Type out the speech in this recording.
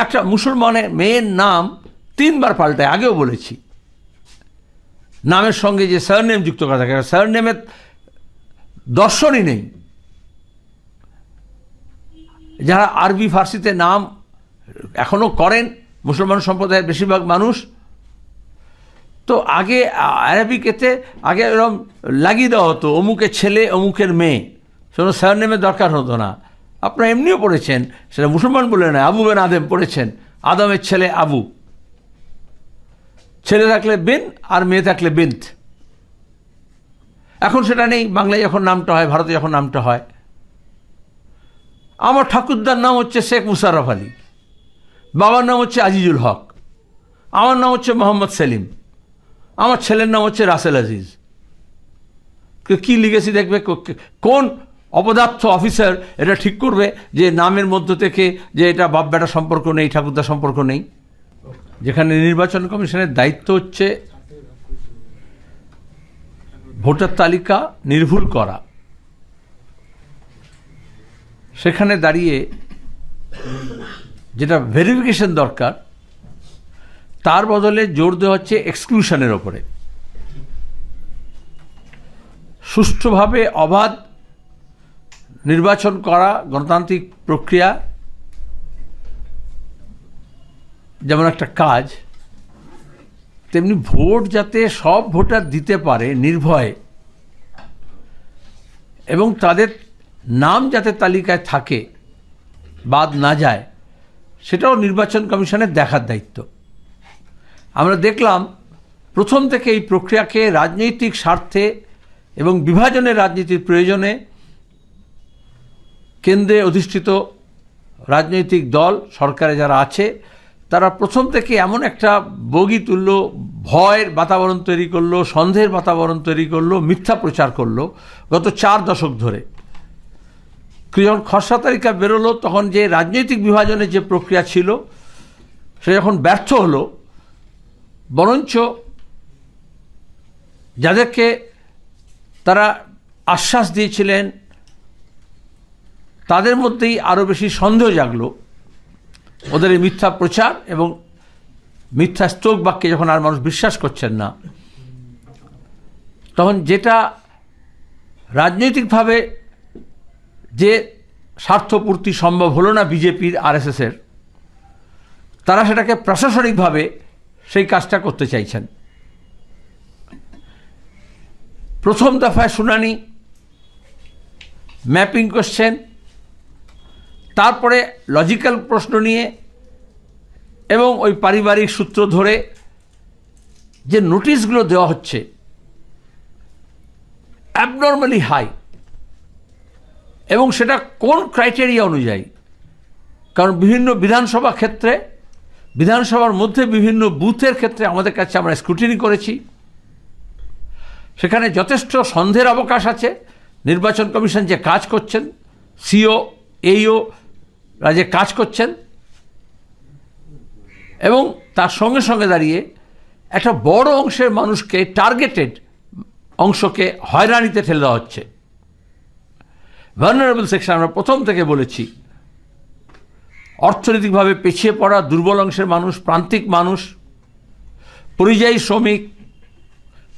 একটা মুসলমানের মেয়ের নাম 3 বার পাল্টায়, আগেও বলেছি। নামের সঙ্গে যে সারনেম যুক্ত করা থাকে, সারনেমের দর্শনই নেই। যারা আরবি ফার্সিতে নাম এখনও করেন মুসলমান সম্প্রদায়ের বেশিরভাগ মানুষ, তো আগে আরবিকেতে আগে এরকম লাগিয়ে দেওয়া হতো অমুকের ছেলে অমুকের মেয়ে, সেটা সারনেমের দরকার হতো না। আপনারা এমনিও পড়েছেন, সেটা মুসলমান বলে না, আবু বেন আদম পড়েছেন, আদমের ছেলে আবু, ছেলে থাকলে বিন আর মেয়ে থাকলে বিন্ত। এখন সেটা নেই, বাংলায় যখন নামটা হয়, ভারতে যখন নামটা হয়। আমার ঠাকুরদার নাম হচ্ছে শেখ মুশাররফ আলী, বাবার নাম হচ্ছে আজিজুল হক, আমার নাম হচ্ছে মোহাম্মদ সেলিম, আমার ছেলের নাম হচ্ছে রাসেল আজিজ। কি লিখেছি দেখবে, কোন অপদার্থ অফিসার এটা ঠিক করবে যে নামের মধ্য থেকে যে এটা বাপ বেটা সম্পর্ক নেই, ঠাকুরদার সম্পর্ক নেই? যেখানে নির্বাচন কমিশনের দায়িত্ব হচ্ছে ভোটার তালিকা নির্ভুল করা, সেখানে দাঁড়িয়ে যেটা ভেরিফিকেশন দরকার তার বদলে জোর দেওয়া হচ্ছে এক্সক্লুশনের ওপরে। সুষ্ঠুভাবে অবাধ নির্বাচন করা গণতান্ত্রিক প্রক্রিয়া যেমন একটা কাজ, তেমনি ভোট যাতে সব ভোটার দিতে পারে নির্ভয়ে এবং তাদের নাম যাতে তালিকায় থাকে, বাদ না যায়, সেটাও নির্বাচন কমিশনের দেখার দায়িত্ব। আমরা দেখলাম প্রথম থেকে এই প্রক্রিয়াকে রাজনৈতিক স্বার্থে এবং বিভাজনের রাজনীতির প্রয়োজনে কেন্দ্রে অধিষ্ঠিত রাজনৈতিক দল সরকারে যারা আছে তারা প্রথম থেকে এমন একটা বগি তুললো, ভয়ের বাতাবরণ তৈরি করলো, সন্দেহের বাতাবরণ তৈরি করলো, মিথ্যা প্রচার করলো গত 4 দশক ধরে। যখন খসড়া তালিকা বেরোলো তখন যে রাজনৈতিক বিভাজনের যে প্রক্রিয়া ছিল সে যখন ব্যর্থ হলো, বরঞ্চ যাদেরকে তারা আশ্বাস দিয়েছিলেন তাদের মধ্যেই আরও বেশি সন্দেহ জাগলো। ওদের এই মিথ্যা প্রচার এবং মিথ্যা স্তোক বাক্যে যখন আর মানুষ বিশ্বাস করছেন না, তখন যেটা রাজনৈতিকভাবে যে স্বার্থপূর্তি সম্ভব হলো না বিজেপির আরএসএসের, তারা সেটাকে প্রশাসনিকভাবে সেই কাজটা করতে চাইছেন। প্রথম দফায় শুনানি, ম্যাপিং কোশ্চেন, তারপরে লজিক্যাল প্রশ্ন নিয়ে এবং ওই পারিবারিক সূত্র ধরে যে নোটিশগুলো দেওয়া হচ্ছে অ্যাবনর্মালি হাই, এবং সেটা কোন ক্রাইটেরিয়া অনুযায়ী? কারণ বিভিন্ন বিধানসভা ক্ষেত্রে, বিধানসভার মধ্যে বিভিন্ন বুথের ক্ষেত্রে আমাদের কাছে আমরা স্ক্রুটিনি করেছি, সেখানে যথেষ্ট সন্দেহের অবকাশ আছে। নির্বাচন কমিশন যে কাজ করছেন, সিও এইও যে কাজ করছেন, এবং তার সঙ্গে সঙ্গে দাঁড়িয়ে একটা বড় অংশের মানুষকে, টার্গেটেড অংশকে হয়রানিতে ঠেলে দেওয়া হচ্ছে। ভালনারেবল সেকশন আমরা প্রথম থেকে বলেছি, অর্থনৈতিকভাবে পিছিয়ে পড়া দুর্বল অংশের মানুষ, প্রান্তিক মানুষ, পরিযায়ী শ্রমিক,